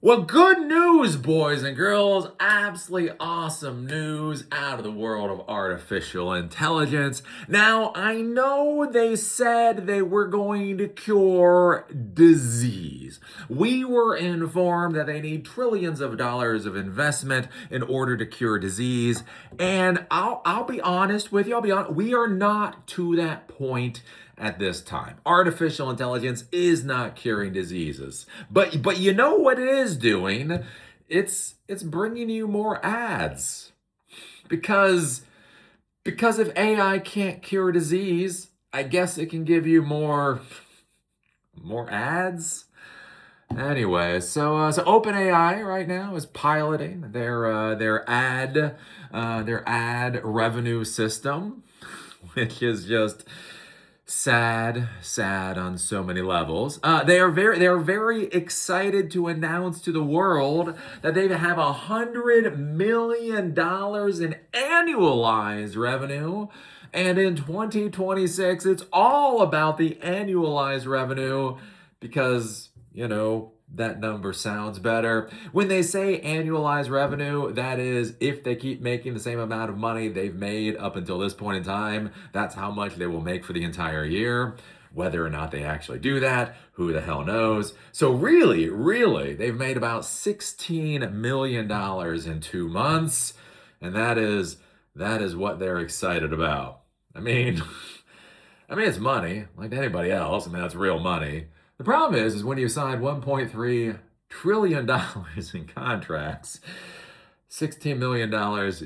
Well, good news, boys and girls. Absolutely awesome news out of the world of artificial intelligence. Now, I know they said they were going to cure disease. We were informed that they need trillions of dollars of investment in order to cure disease. And I'll be honest with you, we are not to that point at this time. Artificial intelligence is not curing diseases. But you know what it is doing? It's bringing you more ads. Because if AI can't cure disease, I guess it can give you more ads. Anyway, so OpenAI right now is piloting their ad revenue system, which is just sad on so many levels. They are very excited to announce to the world that they have $100 million in annualized revenue. And in 2026, it's all about the annualized revenue because, that number sounds better. When they say annualized revenue, that is, if they keep making the same amount of money they've made up until this point in time, that's how much they will make for the entire year. Whether or not they actually do that, who the hell knows? So really, they've made about $16 million in 2 months, and that is what they're excited about. I mean, it's money, like anybody else. That's real money. The problem is when you sign $1.3 trillion in contracts, $16 million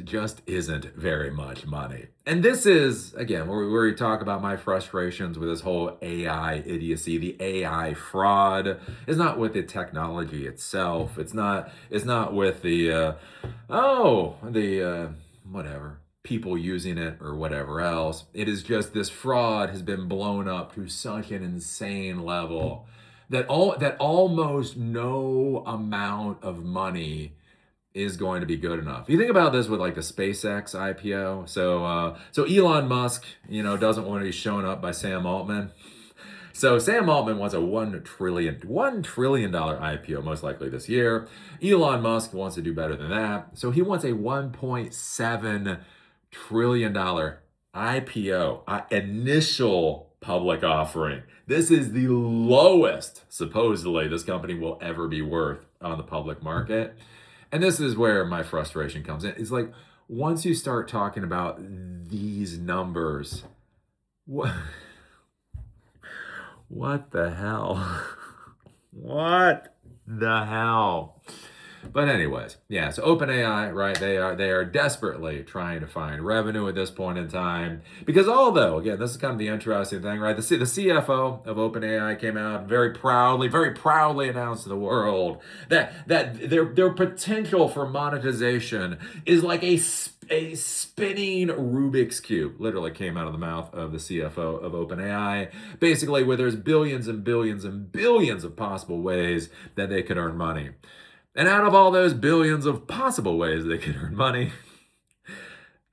just isn't very much money. And this is, again, where we talk about my frustrations with this whole AI idiocy, the AI fraud. It's not with the technology itself. It's not with whatever, people using it or whatever else. It is just this fraud has been blown up to such an insane level that almost no amount of money is going to be good enough. You think about this with like the SpaceX IPO. So Elon Musk, doesn't want to be shown up by Sam Altman. So Sam Altman wants a $1 trillion IPO, most likely this year. Elon Musk wants to do better than that. So he wants a $1.7 trillion IPO, initial public offering. This is the lowest, supposedly, this company will ever be worth on the public market. And this is where my frustration comes in. It's like, once you start talking about these numbers, what the hell? What the hell? But anyways, yeah, so OpenAI, right, they are desperately trying to find revenue at this point in time. Because although, again, this is kind of the interesting thing, right? The CFO of OpenAI came out very proudly announced to the world that their potential for monetization is like a spinning Rubik's Cube. Literally came out of the mouth of the CFO of OpenAI. Basically, where there's billions and billions and billions of possible ways that they could earn money. And out of all those billions of possible ways they could earn money,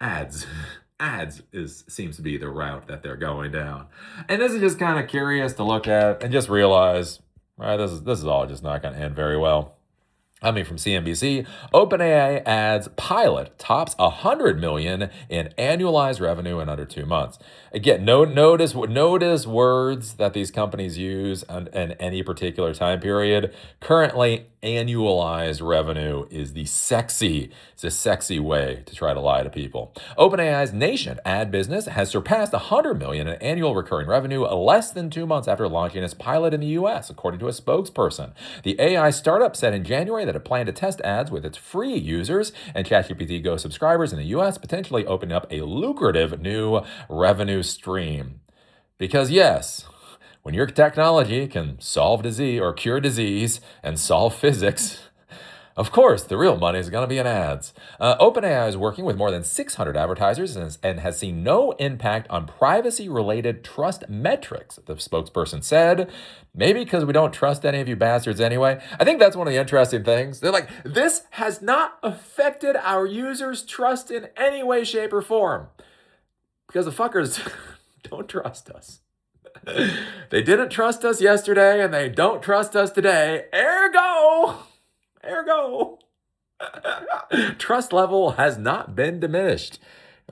ads. Ads seems to be the route that they're going down. And this is just kind of curious to look at and just realize, right, this is all just not going to end very well. From CNBC, OpenAI ads pilot tops $100 million in annualized revenue in under 2 months. Again, notice words that these companies use in any particular time period. Currently, annualized revenue is the sexy way to try to lie to people. OpenAI's nascent ad business has surpassed $100 million in annual recurring revenue less than 2 months after launching its pilot in the U.S., according to a spokesperson. The AI startup said in January that it planned to test ads with its free users and ChatGPT Go subscribers in the U.S., potentially opening up a lucrative new revenue stream. Because yes, when your technology can solve disease or cure disease and solve physics, of course, the real money is going to be in ads. OpenAI is working with more than 600 advertisers and has seen no impact on privacy-related trust metrics, the spokesperson said. Maybe because we don't trust any of you bastards anyway. I think that's one of the interesting things. They're like, this has not affected our users' trust in any way, shape, or form. Because the fuckers don't trust us. They didn't trust us yesterday, and they don't trust us today. Ergo, Ergo, trust level has not been diminished.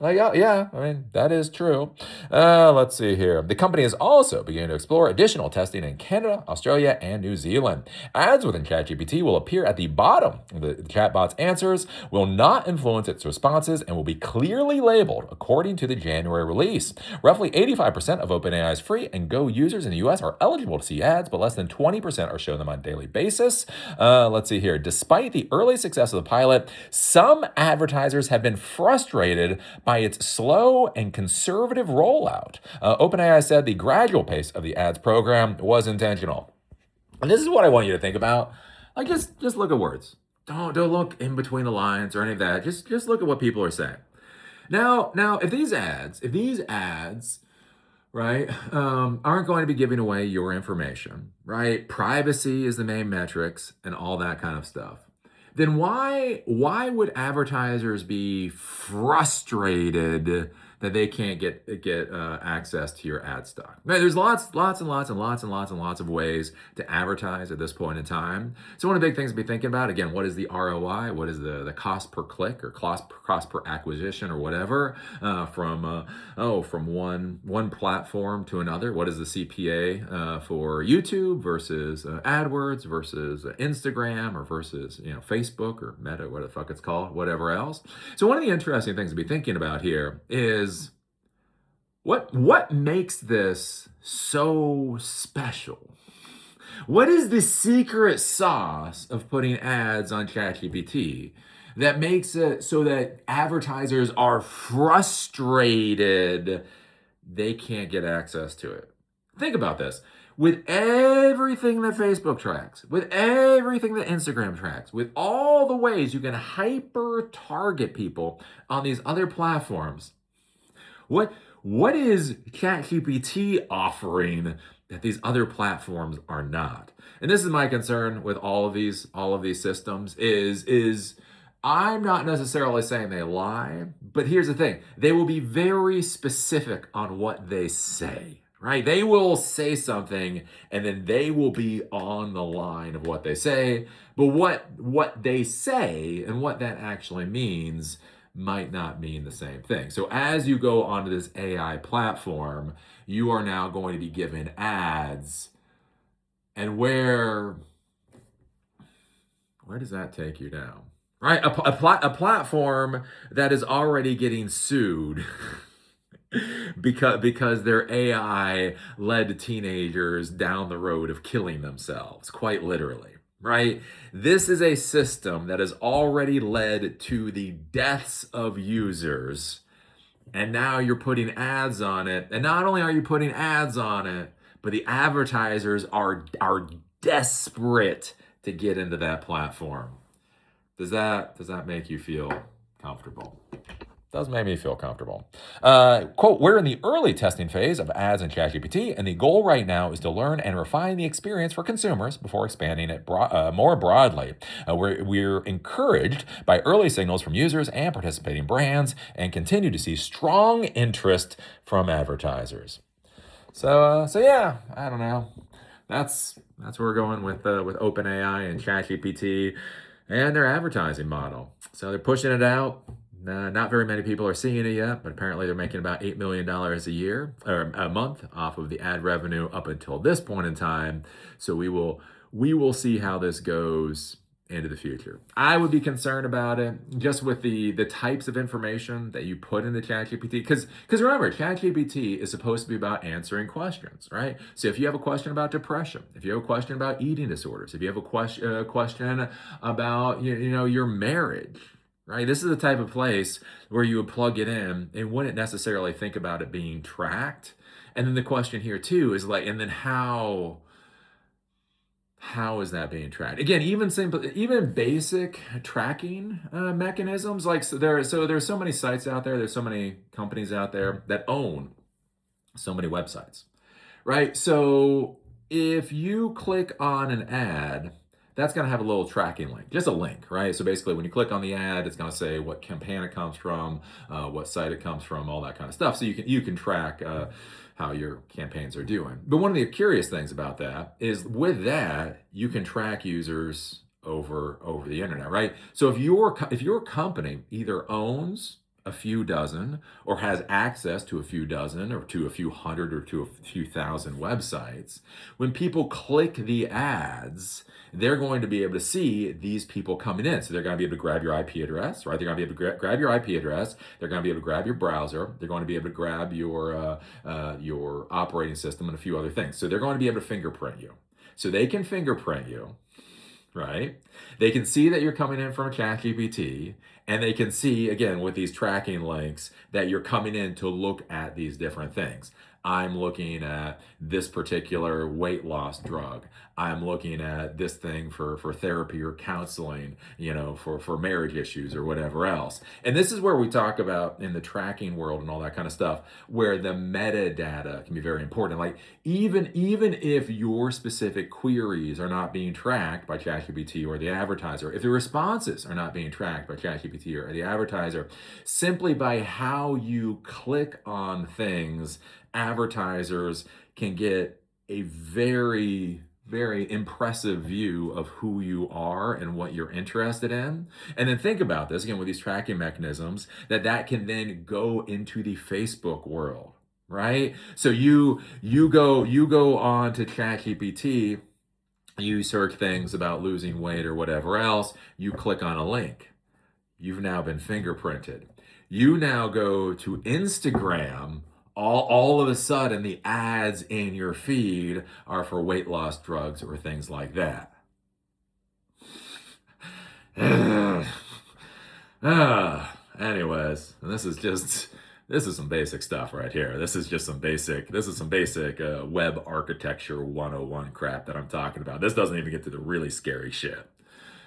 Like, oh, yeah, I mean, that is true. Let's see here. The company is also beginning to explore additional testing in Canada, Australia, and New Zealand. Ads within ChatGPT will appear at the bottom. The chatbot's answers will not influence its responses and will be clearly labeled according to the January release. Roughly 85% of OpenAI's free and Go users in the US are eligible to see ads, but less than 20% are shown them on a daily basis. Let's see here. Despite the early success of the pilot, some advertisers have been frustrated by its slow and conservative rollout. OpenAI said the gradual pace of the ads program was intentional. And this is what I want you to think about. Like, just look at words. Don't look in between the lines or any of that. Just look at what people are saying. Now, if these ads, right, aren't going to be giving away your information, right? Privacy is the main metrics and all that kind of stuff. Then why would advertisers be frustrated that they can't get access to your ad stock? Right, there's lots of ways to advertise at this point in time. So one of the big things to be thinking about, again, what is the ROI? What is the cost per click or cost per acquisition or whatever from one platform to another? What is the CPA for YouTube versus AdWords versus Instagram or versus Facebook or Meta, what the fuck it's called, whatever else. So one of the interesting things to be thinking about here is what makes this so special? What is the secret sauce of putting ads on ChatGPT that makes it so that advertisers are frustrated they can't get access to it? Think about this. With everything that Facebook tracks, with everything that Instagram tracks, with all the ways you can hyper target people on these other platforms, what is ChatGPT offering that these other platforms are not? And this is my concern with all of these systems is I'm not necessarily saying they lie, but here's the thing. They will be very specific on what they say, right? They will say something and then they will be on the line of what they say, but what they say and what that actually means might not mean the same thing. So as you go onto this AI platform, you are now going to be given ads, and where does that take you now? Right? A platform that is already getting sued because their AI led teenagers down the road of killing themselves, quite literally. Right? This is a system that has already led to the deaths of users, and now you're putting ads on it. And not only are you putting ads on it, but the advertisers are desperate to get into that platform. Does that make you feel comfortable? Does make me feel comfortable. Quote, we're in the early testing phase of ads in ChatGPT, and the goal right now is to learn and refine the experience for consumers before expanding it more broadly. We're encouraged by early signals from users and participating brands and continue to see strong interest from advertisers. So yeah, I don't know. That's where we're going with OpenAI and ChatGPT and their advertising model. So they're pushing it out. Not very many people are seeing it yet, but apparently they're making about $8 million a year or a month off of the ad revenue up until this point in time. So we will see how this goes into the future. I would be concerned about it just with the types of information that you put into ChatGPT, because remember, ChatGPT is supposed to be about answering questions, right? So if you have a question about depression, if you have a question about eating disorders, if you have a question about your marriage, right? This is the type of place where you would plug it in and wouldn't necessarily think about it being tracked. And then the question here too is like, and then how is that being tracked? Again, even basic tracking mechanisms, like there's so many sites out there, there's so many companies out there that own so many websites, right? So if you click on an ad, that's going to have a little tracking link, just a link, right? So basically when you click on the ad, it's going to say what campaign it comes from, what site it comes from, all that kind of stuff. So you can track how your campaigns are doing. But one of the curious things about that is with that, you can track users over the internet, right? So if your company either owns a few dozen or has access to a few dozen or to a few hundred or to a few thousand websites, when people click the ads, they're going to be able to see these people coming in. So they're going to be able to grab your IP address, right? They're going to be able to grab your IP address. They're going to be able to grab your browser. They're going to be able to grab your operating system and a few other things. So they're going to be able to fingerprint you. So they can fingerprint you, right? They can see that you're coming in from a ChatGPT, and they can see, again, with these tracking links, that you're coming in to look at these different things. I'm looking at this particular weight loss drug. I'm looking at this thing for therapy or counseling, for marriage issues or whatever else. And this is where we talk about in the tracking world and all that kind of stuff, where the metadata can be very important. Like even if your specific queries are not being tracked by ChatGPT or the advertiser, if the responses are not being tracked by ChatGPT or the advertiser, simply by how you click on things, advertisers can get a very impressive view of who you are and what you're interested in. And then think about this again with these tracking mechanisms, that can then go into the Facebook world, right? So you go on to ChatGPT, you search things about losing weight or whatever else, you click on a link. You've now been fingerprinted. You now go to Instagram. All of a sudden, the ads in your feed are for weight loss drugs or things like that. Anyways, this is some basic stuff right here. This is some basic web architecture 101 crap that I'm talking about. This doesn't even get to the really scary shit.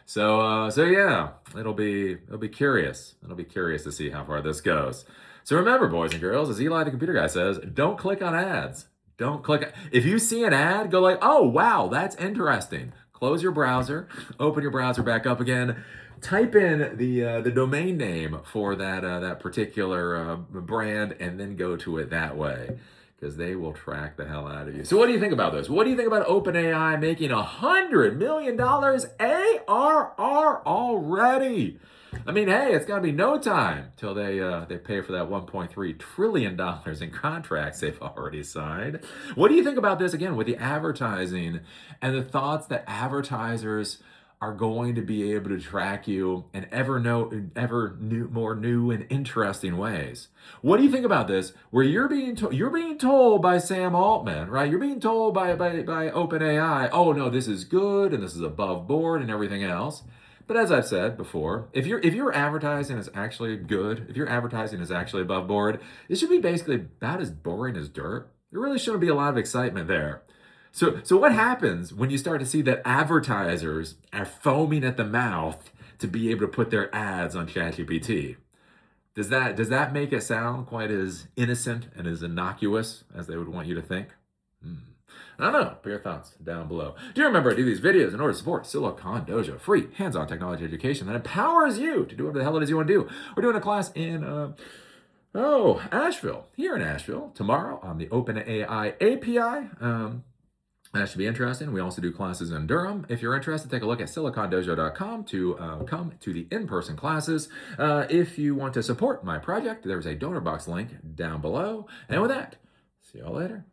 So yeah, it'll be curious. It'll be curious to see how far this goes. So remember, boys and girls, as Eli the computer guy says, don't click on ads. Don't click. If you see an ad, go like, oh wow, that's interesting. Close your browser, open your browser back up again, type in the domain name for that particular brand, and then go to it that way, because they will track the hell out of you. So what do you think about this? What do you think about OpenAI making $100 million ARR already? I mean, hey, it's gonna be no time till they pay for that $1.3 trillion in contracts they've already signed. What do you think about this again with the advertising and the thoughts that advertisers are going to be able to track you in more new and interesting ways? What do you think about this? Where you're being told by Sam Altman, right? You're being told by OpenAI, oh no, this is good and this is above board and everything else. But as I've said before, if your advertising is actually good, if your advertising is actually above board, it should be basically about as boring as dirt. There really shouldn't be a lot of excitement there. So what happens when you start to see that advertisers are foaming at the mouth to be able to put their ads on ChatGPT? Does that make it sound quite as innocent and as innocuous as they would want you to think? I don't know. Put your thoughts down below. Do remember, I do these videos in order to support Silicon Dojo, free hands-on technology education that empowers you to do whatever the hell it is you want to do. We're doing a class in Asheville, here in Asheville, tomorrow on the OpenAI API. That should be interesting. We also do classes in Durham. If you're interested, take a look at silicondojo.com to come to the in-person classes. If you want to support my project, there's a donor box link down below. And with that, see y'all later.